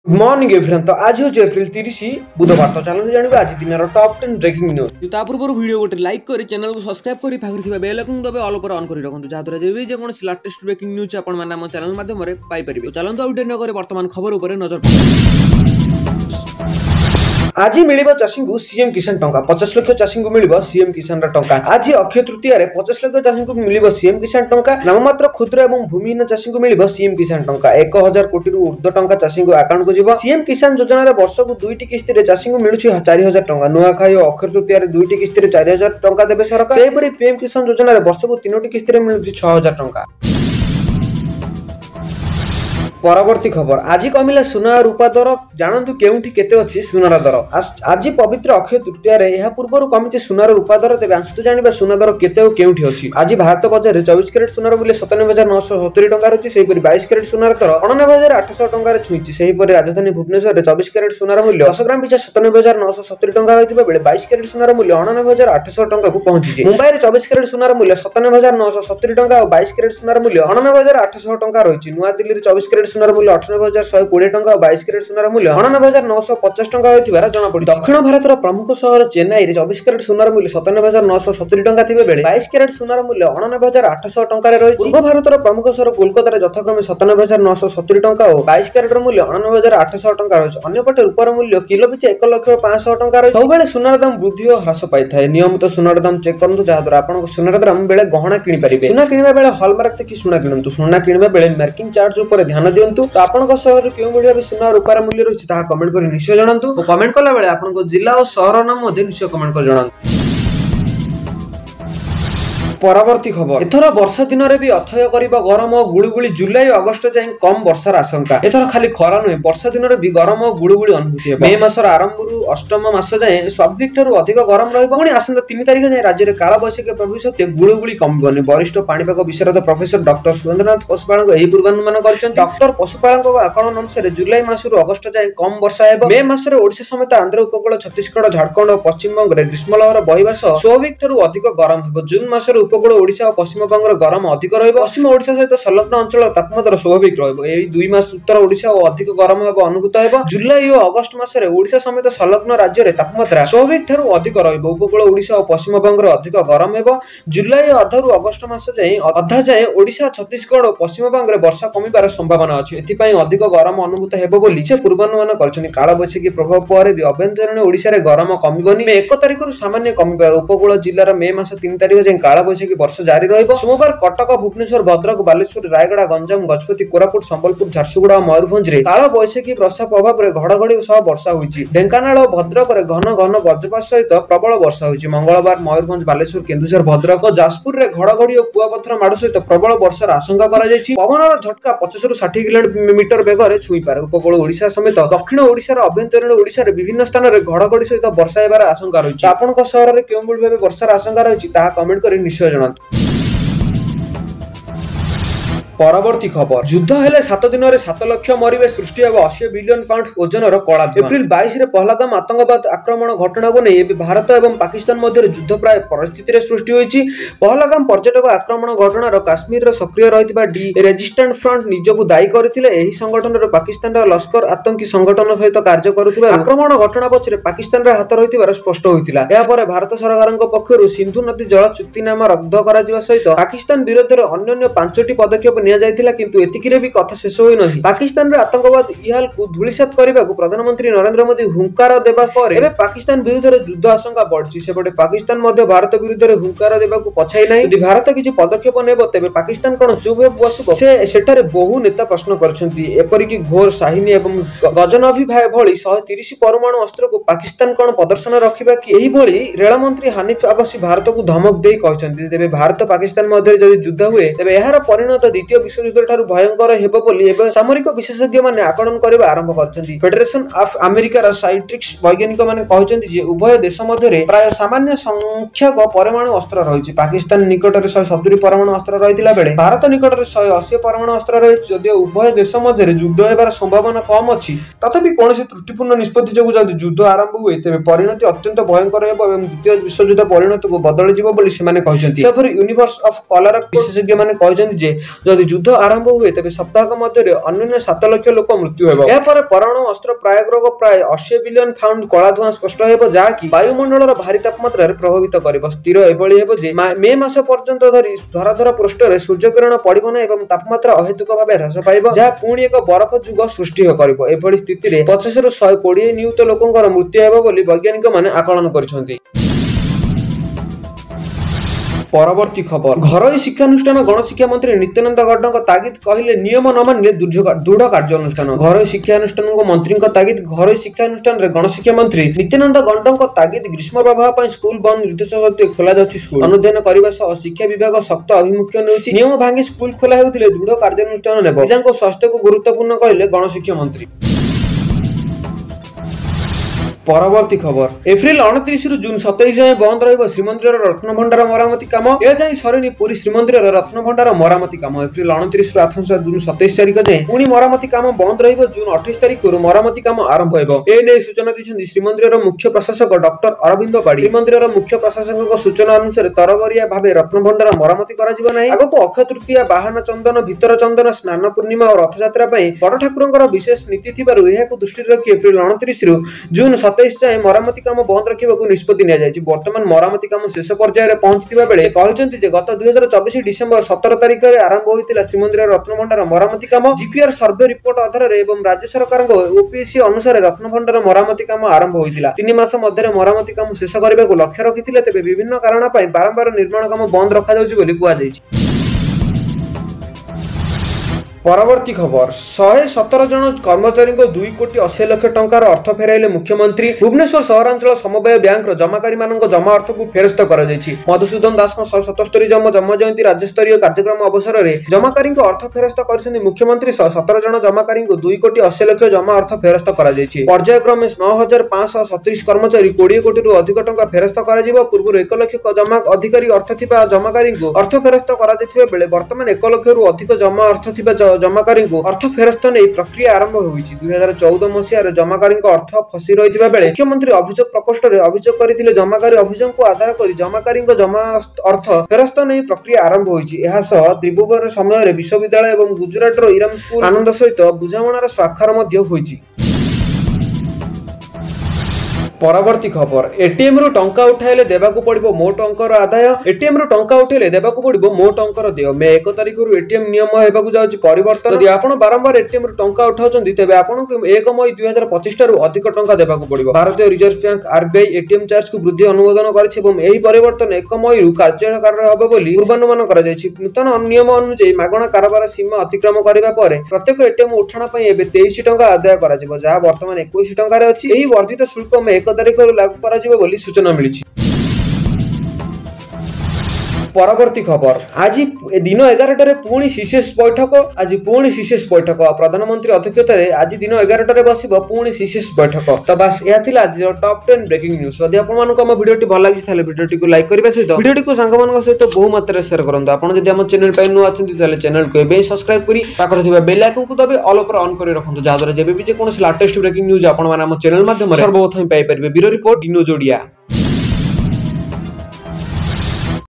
Good morning everyone. तो आज हो एप्रिल 30 बुधवार। तो चलो जानिबा आज दिन टॉप 10 ब्रेकिंग न्यूज। ता पूर्व वीडियो गोटे लाइक करी चैनल को सब्सक्राइब करी पाखर थिबा बेल आइकन दबे ऑल पर ऑन करी रखंतु जादरा जेबी जे कोन लेटेस्ट ब्रेकिंग न्यूज आपण माने हम चैनल माध्यम रे पाई परिबे। तो चलंतु आउट न करे वर्तमान खबर ऊपर नजर पकाउ। आज मिलिबो चाषी को सीएम किसान टंका 50 लाख चाषी को मिलिबो सीएम किसान रा टंका। आज अक्षय तृतीया रे 50 लाख चाषी को मिलिबो सीएम किसान टंका। नाममात्र क्षुद्र एवं भूमिहीन चाषी को मिलिबो सीएम किसान टंका। 1000 कोटी रु ऊर्ध्व टंका चाषी को अकाउंट को जिवो। सीएम किसान योजना रे वर्ष को दुईटी किस्ती रे चाषी को मिलुछि 4000 टंका। नुआ खाई और अक्षय तृतीया रे दुईटी किस्ती रे 4000 टंका देबे सरकार। सेहि परि पीएम किसान योजना रे वर्ष को तीनोटी किस्ती रे मिलुछि 6000 टंका। परवर्ती खबर आज कमिला सुना रूपा दर जानतु केउठी केते अछि सुनार दर। आज पवित्र अक्षय तृतीया रे यहा पूर्व कमिति सुनार रूपा दर तेबे आंसु जानिबा सुना दर केते ओ केउठी अछि। आज भारत बजार रे 24 कैरेट सुनार मूल्य 97970 टंका रहछि। सेहि परि 22 कैरेट सुनार दर 89800 टंका रे छुइछि। सेहि परि राजधानी भुवनेश्वर रे 24 कैरेट सुनार मूल्य 10 ग्राम पिछा 97970 टंका होइतिबा बेले 22 कैरेट सुनार मूल्य 89800 टंका को पहुंचिछि। मुंबई रे 24 कैरेट सुनार मूल्य 97970 टंका और 22 कैरेट सुनार मूल्य 89800 टंका रहिछि। नुआ दिल्ली रे 24 कैरेट सुनार मूल्य 98120 टंका और 22 कैरेट सुनार मूल्य 89950 टंका होइतिबार जणा पड़ि। दक्षिण भारत रो प्रमुख शहर चेन्नई रे 24 कैरेट सुनार मूल्य 97970 टंका थिबे बेले 22 कैरेट सुनार मूल्य 89800 टंका रे रहिछि। पूर्व भारत रो प्रमुख शहर कोलकाता रे यथाक्रमे 97970 टंका और 22 कैरेट रो मूल्य 89800 टंका रहिछि। अन्य पटे रूपार मूल्य किलो पिछा 1,500,000 टंका रहिछि। सबेले सुनार दाम वृद्धि और ह्रास पाई थाए। नियमित सुनार दाम चेक करंतु जहा द्वारा आपन सुनार दाम बेले गहना किनि परिबे। सुना किनिबा बेले हॉलमार्क देखि सुना किनंतु। सुना किनिबा बेले मार्किंग चार्ज ऊपर ध्यान दियंतु। तो आपन शहर केउ बढिया सुना रूपार मूल्य रहिछि ता कमेंट करि निश्चय जणांतु। और कमेंट कला बेले आपन जिल्ला और शहर नाम मध्ये निश्चय कमेंट कर जणांतु। परवर्ती खबर एथर वर्षा दिन रे भी अथय करिबा गरम और गुळुगुळी जुलाई और अगस्त जाय कम वर्षार आशंका। एथर खाली खरा नुहे वर्षा दिन रे भी गरम और गुळुगुळी अनुभूति हे। मे मासर आरंभ रु अष्टम मास जाय स्वाभाविक ठरु अधिक गरम रहइबो। पुणी आसंता 3 तारिख जाय राज्य रे काळ बैसाखी प्रभाव सत्ते गुळुगुळी कमिबोनी। वरिष्ठ पाणीपाग विशारद प्रोफेसर डॉक्टर सुरेंद्रनाथ पशुपालक एही पूर्वानुमान करछन। डॉक्टर पशुपालक आकलन अनुसार जुलाई मास रु अगस्त जाय कम वर्षा हेबो। मे मास रे ओडिशा समेत आंध्र उपकूल छत्तीसगढ़ झारखंड और पश्चिम बंग रे ग्रीष्म लहर बहिबा सह स्वाभाविक ठरु अधिक गरम हेबो। जून मास रे उपकूल ओडिशा और पश्चिम बंग रे गरम अधिक रहइबो। पश्चिम ओडिशा सहित संलग्न अंचल तापमात्रा स्वाभाविक रहइबो। एही 2 मास उत्तर ओडिशा और अधिक गरम हेबो अनुभूत हेबो। जुलाई और अगस्त मास रे ओडिशा समेत संलग्न राज्य रे तापमात्रा स्वाभाविक ठरु अधिक रहइबो। उपकूल ओडिशा और पश्चिम बंग रे अधिक गरम हेबो। जुलाई अधरु अगस्त मास जाय अधा जाय ओडिशा छत्तीसगढ़ और पश्चिम बंग रे वर्षा कमिबार संभावना अछि। एथि पई अधिक गरम अनुभूत हेबो बोली से पूर्वानुमान करछनि। काळ बैसाखी प्रभाव पर भी अभ्यंतरीण ओडिशा रे गरम कमिबोनी। मे 1 तारिख रु सामान्य कमिबा। उपकूल जिल्ला रे मे मास 3 तारिख जाय काळ बैसाखी वर्षा जारी रहइबो। सोमवार कटक भुवनेश्वर भद्रक बालेश्वर रायगड़ा गंजाम गजपति कोरापुट संबलपुर झारसुगुड़ा और मयूरभंज रे काळ बैसाखी वर्षा प्रभाव रे घड़घड़ी सह वर्षा होईछि। ढेंकानाल और भद्रक रे घन घन वज्रपात सहित प्रबल वर्षा होईछि। मंगलवार मयूरभंज बालेश्वर केन्दुझर भद्रक और जाजपुर रे घड़घड़ी और कुआपथर माड़ सहित प्रबल वर्षार आशंका करा जायछि। पवनर झटका 25 रु 60 किलोमीटर वेग रे छुई पारे। उपकूल ओडिशा समेत दक्षिण ओडिशा रे अभ्यंतरीण ओडिशा रे विभिन्न स्थान रे घड़घड़ी सहित वर्षा हेबार आशंका रहिछि। आपनक शहर रे केउ भाबे वर्षार आशंका रहिछि ताहा कमेंट करि निश्चय जणान्तु। परवर्ती खबर युद्ध हेले 7 दिन रे 7 लाख मरिबे सृष्टि हेबो 80 बिलियन पाउंड ओजनर कला। एप्रिल 22 रे पहलगाम आतंकवाद आक्रमण घटना को नै एबे भारत एवं पाकिस्तान मध्य युद्ध प्राय परिस्थिति रे सृष्टि होईछि। पहलगाम पर्यटक आक्रमण घटनार काश्मीर रे सक्रिय रहितबा डी रेजिस्टेंट फ्रंट निजको दायी करथिले। एही संगठन रे पाकिस्तान रा लश्कर आतंकी संगठन सहित कार्य करुथिबा आक्रमण घटना पछरे पाकिस्तान रे हाथ रहितबार स्पष्ट होइतिला। या परे भारत सरकारक पक्षरु सिंधु नदी जल चुक्तिनामा रद्द करा जिवा सहित पाकिस्तान विरोध रे अन्य 5टी पदक्षेप निया जायतिला। किंतु एतिकिरे भी कथा शेष होई नहि। पाकिस्तान रे आतंकवाद इहाल को धुलिसात करिबाकू प्रधानमंत्री नरेंद्र मोदी हुंकार देबा परे एबे पाकिस्तान विरुद्ध रे युद्ध आशंका बढ़छि। सेबडे पाकिस्तान मध्ये भारत विरुद्ध रे हुंकार देबाकू पछाई नाही। यदि भारत किछि पदक्षेप नेबो तेबे पाकिस्तान कोन चुप हे बसिबो से सेठारे बहु नेता प्रश्न करछन्ती। एपरि कि घोर शाहिनी एवं गजनवी भाई भଳି 130 परमाणु अस्त्र को पाकिस्तान कोन प्रदर्शन रखिबा कि एही भଳି रेल मंत्री हानिफ आबासी भारत को धमक देई कहछन्ती। तेबे भारत पाकिस्तान मध्ये जदि युद्ध हुए तेबे एहार परिणत द्वितीय विश्व युद्ध ठारू भयंकर हेबो बोली एबे सामरिक विशेषज्ञ माने आकलन करबा आरंभ करछन्ती। फेडरेशन ऑफ अमेरिका रा साइंटिस्ट वैज्ञानिक माने कहछन्ती जे उभय देश मध्ये रे प्राय सामान्य संख्यक परमाणु अस्त्र रहिछि। पाकिस्तान निकट रे 170 परमाणु अस्त्र रहितिला बेले भारत निकट रे 180 परमाणु अस्त्र रहिछि। जदि उभय देश मध्ये रे युद्ध हेबार संभावना कम अछि तथापि कोनोसी त्रुटिपूर्ण निष्पत्ति जोगु जदि युद्ध आरंभ हुए तेबे परिणति अत्यंत भयंकर हेबो एवं द्वितीय विश्व युद्ध परिणति को बदल जिवो बोली से माने कहछन्ती। सेपरि यूनिवर्स ऑफ कलर विशेषज्ञ माने कहछन्ती जे जदि ଯଦି ଯୁଦ୍ଧ ଆରମ୍ଭ ହୁଏ ତେବେ ସପ୍ତାହକ ମଧ୍ୟରେ ଅନ୍ୟ 7 ଲକ୍ଷ ଲୋକ ମୃତ୍ୟୁ ହେବ। ଏହାପରେ ପରମାଣୁ ଅସ୍ତ୍ର ପ୍ରୟୋଗ ପ୍ରାୟ 80 ବିଲିୟନ ପାଉଣ୍ଡ କଳା ଧୂଆଁ ସ୍ପଷ୍ଟ ହେବ, ଯାହାକି ବାୟୁମଣ୍ଡଳର ଭାରୀ ତାପମାତ୍ରାରେ ପ୍ରଭାବିତ କରିବ। ସ୍ଥିର ଏଭଳି ହେବ ଯେ ମେ ମାସ ପର୍ଯ୍ୟନ୍ତ ଧରି ଧରାଧର ପୃଷ୍ଠରେ ସୂର୍ଯ୍ୟକିରଣ ପଡ଼ିବ ନାହିଁ ଏବଂ ତାପମାତ୍ରା ଅହେତୁକ ଭାବେ ହ୍ରାସ ପାଇବ, ଯାହା ପୁଣି ଏକ ବରଫ ଯୁଗ ସୃଷ୍ଟି କରିବ। ଏଭଳି ସ୍ଥିତିରେ 50 ରୁ 120 ନିୟୁତ ଲୋକଙ୍କର ମୃତ୍ୟୁ ହେବ ବୋଲି ବୈଜ୍ଞାନିକମାନେ ଆକଳନ କରିଛନ୍ତି। ପରବର୍ତ୍ତୀ ଖବର, ଘରୋଇ ଶିକ୍ଷାନୁଷ୍ଠାନ ଗଣଶିକ୍ଷା ମନ୍ତ୍ରୀ ନିତ୍ୟାନନ୍ଦ ଗୌଡ଼ଙ୍କ ତାଗିଦ, କହିଲେ ନିୟମ ନ ମାନିଲେ ଦୃଢ଼ କାର୍ଯ୍ୟାନୁଷ୍ଠାନ। ଘରୋଇ ଶିକ୍ଷାନୁଷ୍ଠାନଙ୍କ ମନ୍ତ୍ରୀଙ୍କ ତାଗିଦ। ଘରୋଇ ଶିକ୍ଷାନୁଷ୍ଠାନରେ ଗଣଶିକ୍ଷା ମନ୍ତ୍ରୀ ନିତ୍ୟାନନ୍ଦ ଗୌଡ଼ଙ୍କ ତାଗିଦ। ଗ୍ରୀଷ୍ମ ପ୍ରବାହ ପାଇଁ ସ୍କୁଲ ବନ୍ଦ ନିର୍ଦ୍ଦେଶ ସତ୍ତ୍ୱେ ଖୋଲାଯାଉଛି ସ୍କୁଲ। ଅନୁଧ୍ୟାନ କରିବା ସହ ଶିକ୍ଷା ବିଭାଗ ଶକ୍ତ ଆଭିମୁଖ୍ୟ ନେଉଛି। ନିୟମ ଭାଙ୍ଗି ସ୍କୁଲ ଖୋଲା ହେଉଥିଲେ ଦୃଢ଼ କାର୍ଯ୍ୟାନୁଷ୍ଠାନ ନେବ। ପିଲାଙ୍କ ସ୍ୱାସ୍ଥ୍ୟକୁ ଗୁରୁତ୍ୱପୂର୍ଣ୍ଣ କହିଲେ ଗଣଶିକ୍ଷା ମନ୍ତ୍ରୀ। ପରବର୍ତ୍ତୀ ଖବର, ଏପ୍ରିଲ 29 ରୁ ଜୁନ 27 ଯାଏଁ ବନ୍ଦ ରହିବ ଶ୍ରୀମନ୍ଦିରର ରତ୍ନଭଣ୍ଡାର ମରାମତି କାମ। ଏଯାଏଁ ସରିନି ପୁରୀ ଶ୍ରୀମନ୍ଦିରର ରତ୍ନଭଣ୍ଡାର ମରାମତି କାମ। ଏପ୍ରିଲ 29 ରୁ ଆଥଂସ ଜୁନ 27 ତାରିଖ ଯାଏଁ ପୁଣି ମରାମତି କାମ ବନ୍ଦ ରହିବ। ଜୁନ 28 ତାରିଖରୁ ମରାମତି କାମ ଆରମ୍ଭ ହେବ। ଏ ନେଇ ସୂଚନା ଦେଇଛନ୍ତି ଶ୍ରୀମନ୍ଦିରର ମୁଖ୍ୟ ପ୍ରଶାସକ ଡକ୍ଟର ଅରବିନ୍ଦ ବାଡ଼ି। ଶ୍ରୀମନ୍ଦିରର ମୁଖ୍ୟ ପ୍ରଶାସକଙ୍କ ସୂଚନା ଅନୁସାରେ ତରବରିଆ ଭାବେ ରତ୍ନଭଣ୍ଡାର ମରାମତି କରାଯିବ ନାହିଁ। ଆଗକୁ ଅକ୍ଷୟ ତୃତୀୟା, ବାହାନ ଚନ୍ଦନ, ଭିତର ଚନ୍ଦନ, ସ୍ନାନ ପୂର୍ଣ୍ଣିମା ଓ ରଥଯାତ୍ରା ପାଇଁ ବଡ଼ ଠାକୁରଙ୍କର ବିଶେଷ ନୀତି ଥିବାରୁ ଏହାକୁ ଦୃଷ୍ଟିରେ ରଖି ଏପ୍ରିଲ 29 ରୁ ଜୁନ 27 ଯାଏଁ ମରାମତି କାମ ବନ୍ଦ ରଖିବାକୁ ନିଷ୍ପତ୍ତି ନିଆଯାଇଛି। ବର୍ତ୍ତମାନ ମରାମତି କାମ ଶେଷ ପର୍ଯ୍ୟାୟରେ ପହଞ୍ଚିଥିବା ବେଳେ ସେ କହିଛନ୍ତି ଯେ ଗତ 2024 ଡିସେମ୍ବର 17 ତାରିଖରେ ଆରମ୍ଭ ହୋଇଥିଲା ଶ୍ରୀମନ୍ଦିରର ରତ୍ନଭଣ୍ଡାର ମରାମତି କାମ। ଜିପିଆର ସର୍ଭେ ରିପୋର୍ଟ ଆଧାରରେ ଏବଂ ରାଜ୍ୟ ସରକାରଙ୍କ ଓପିଏସି ଅନୁସାରେ ରତ୍ନଭଣ୍ଡାର ମରାମତି କାମ ଆରମ୍ଭ ହୋଇଥିଲା। 3 ମାସ ମଧ୍ୟରେ ମରାମତି କାମ ଶେଷ କରିବାକୁ ଲକ୍ଷ୍ୟ ରଖିଥିଲେ, ତେବେ ବିଭିନ୍ନ କାରଣ ପାଇଁ ବାରମ୍ବାର ନିର୍ମାଣ କାମ ବନ୍ଦ ରଖାଯାଉଛି ବୋଲି କୁହାଯାଇଛି। ପରବର୍ତ୍ତୀ ଖବର, 117 ଜଣ କର୍ମଚାରୀଙ୍କ 2 କୋଟି 80 ଲକ୍ଷ ଟଙ୍କାର ଅର୍ଥ ଫେରାଇଲେ ମୁଖ୍ୟମନ୍ତ୍ରୀ। ଭୁବନେଶ୍ୱର ସହରାଞ୍ଚଳ ସମବାୟ ବ୍ୟାଙ୍କର ଜମାକାରୀମାନଙ୍କ ଜମା ଅର୍ଥକୁ ଫେରସ୍ତ କରାଯାଇଛି। ମଧୁସୂଦନ ଦାସଙ୍କ 177 ଜନ୍ମ ଜୟନ୍ତୀ ରାଜ୍ୟସ୍ତରୀୟ କାର୍ଯ୍ୟକ୍ରମ ଅବସରରେ ଜମାକାରୀଙ୍କ ଅର୍ଥ ଫେରସ୍ତ କରିଛନ୍ତି ମୁଖ୍ୟମନ୍ତ୍ରୀ। 17 ଜଣ ଜମାକାରୀଙ୍କୁ 2 କୋଟି 80 ଲକ୍ଷ ଜମା ଅର୍ଥ ଫେରସ୍ତ କରାଯାଇଛି। ପର୍ଯ୍ୟାୟକ୍ରମେ 9537 କର୍ମଚାରୀ 20 କୋଟିରୁ ଅଧିକ ଟଙ୍କା ଫେରସ୍ତ କରାଯିବ। ପୂର୍ବରୁ 1 ଲକ୍ଷ ଜମା ଅଧିକାରୀ ଅର୍ଥ ଥିବା ଜମାକାରୀଙ୍କୁ ଅର୍ଥ ଫେରସ୍ତ କରାଯାଇଥିବା ବେଳେ ବର୍ତ୍ତମାନ 1 ଲକ୍ଷରୁ ଅଧିକ ଜମା ଅର୍ଥ ଥିବା ଜମାକାରୀଙ୍କୁ ଅର୍ଥ ଫେରସ୍ତ ନେଇ ପ୍ରକ୍ରିୟା ଆରମ୍ଭ ହୋଇଛି। 2014 ମସିହାରେ ଜମାକାରୀଙ୍କ ଅର୍ଥ ଫସି ରହିଥିବା ବେଳେ ମୁଖ୍ୟମନ୍ତ୍ରୀ ଅଭିଯୋଗ ପ୍ରକୋଷ୍ଠରେ ଅଭିଯୋଗ କରିଥିଲେ। ଜମାକାରୀ ଅଭିଯୋଗକୁ ଆଧାର କରି ଜମାକାରୀଙ୍କ ଜମା ଅର୍ଥ ଫେରସ୍ତ ନେଇ ପ୍ରକ୍ରିୟା ଆରମ୍ଭ ହୋଇଛି। ଏହା ସହ ତ୍ରିଭୁବନ ସମୟରେ ବିଶ୍ୱବିଦ୍ୟାଳୟ ଏବଂ ଗୁଜରାଟର ଇରାମ ସ୍କୁଲ ଆନନ୍ଦ ସହିତ ବୁଝାମଣାର ସ୍ୱାକ୍ଷର ମଧ୍ୟ ହୋଇଛି। ପରବର୍ତ୍ତୀ ଖବର, ଏଟିଏମ୍ ରୁ ଟଙ୍କା ଉଠାଇଲେ ଦେବାକୁ ପଡ଼ିବ ମୋଟ ଅଙ୍କର ଆଦାୟ। ଏଟିଏମ୍ ରୁ ଟଙ୍କା ଉଠାଇଲେ ଦେବାକୁ ପଡ଼ିବ ମୋଟ ଅଙ୍କର ଦେୟ। ମେ 1 ତାରିଖରୁ ଏଟିଏମ୍ ନିୟମ ହେବାକୁ ଯାଉଛି ପରିବର୍ତ୍ତନ। ଯଦି ଆପଣ ବାରମ୍ବାର ଏଟିଏମ୍ ରୁ ଟଙ୍କା ଉଠାଉଛନ୍ତି ତେବେ ଆପଣଙ୍କୁ 1 ମଇ 2025 ଠାରୁ ଅଧିକ ଟଙ୍କା ଦେବାକୁ ପଡ଼ିବ। ଭାରତୀୟ ରିଜର୍ଭ ବ୍ୟାଙ୍କ ଆରବିଆଇ ଏଟିଏମ୍ ଚାର୍ଜକୁ ବୃଦ୍ଧି ଅନୁମୋଦନ କରିଛି ଏବଂ ଏହି ପରିବର୍ତ୍ତନ 1 ମଇରୁ କାର୍ଯ୍ୟକାରୀ ହେବ ବୋଲି ପୂର୍ବାନୁମାନ କରାଯାଇଛି। ନୂତନ ନିୟମ ଅନୁଯାୟୀ ମାଗଣା କାରବାର ସୀମା ଅତିକ୍ରମ କରିବା ପରେ ପ୍ରତ୍ୟେକ ଏଟିଏମ୍ ଉଠାଣ ପାଇଁ ଏବେ 23 ଟଙ୍କା ଆଦାୟ କରାଯିବ, ଯାହା ବର୍ତ୍ତମାନ 21 ଟଙ୍କାରେ ଅଛି। ଏହି ବର୍ଦ୍ଧିତ ଶୁଳ୍କ ମେ 1 ତାରିଖରୁ ଲାଗୁ କରାଯିବ ବୋଲି ସୂଚନା ମିଳିଛି। ପରବର୍ତ୍ତୀ ଖବର, ଆଜି ଦିନ 11ଟାରେ ପୁଣି ସିସିଏସ୍ ବୈଠକ। ଆଜି ପୁଣି ସିସିଏସ୍ ବୈଠକ ପ୍ରଧାନମନ୍ତ୍ରୀ ଅଧ୍ୟକ୍ଷତାରେ ଆଜି ଦିନ 11ଟାରେ ବସିବ ପୁଣି ସିସିଏସ୍ ବୈଠକ। ତ ବାସ୍ ଏହା ଥିଲା ଆଜିର ଟପ୍ 10 ବ୍ରେକିଂ ନ୍ୟୁଜ୍। ଯଦି ଆପଣମାନଙ୍କୁ ଆମ ଭିଡ଼ିଓଟି ଭଲ ଲାଗିଛି ତାହେଲେ ଭିଡ଼ିଓଟିକୁ ଲାଇକ୍ କରିବା ସହିତ ଭିଡ଼ିଓଟିକୁ ସାଙ୍ଗମାନଙ୍କ ସହିତ ବହୁ ମାତ୍ରାରେ ସେୟାର କରନ୍ତୁ। ଆପଣ ଯଦି ଆମ ଚ୍ୟାନେଲ ପାଇଁ ନୂଆ ଅଛନ୍ତି ତାହେଲେ ଚ୍ୟାନେଲକୁ ଏବେ ସବସ୍କ୍ରାଇବ କରି ପାଖରେ ଥିବା ବେଲ୍ ଆଇକନକୁ ଦବାଇ ଅଲ୍ ଉପରେ ଅନ୍ କରି ରଖନ୍ତୁ, ଯାହାଦ୍ୱାରା ଯେବେ ବି ଯେକୌଣସି ଲାଟେଷ୍ଟ ବ୍ରେକିଂ ନ୍ୟୁଜ୍ ଆପଣମାନେ ଆମ ଚ୍ୟାନେଲ ମାଧ୍ୟମରେ ସର୍ବପ୍ରଥମେ ପାଇପାରିବେ। ବ୍ୟୁରୋ ରିପୋର୍ଟ, ଡିନୋ ଯୋଡ଼ିଆ।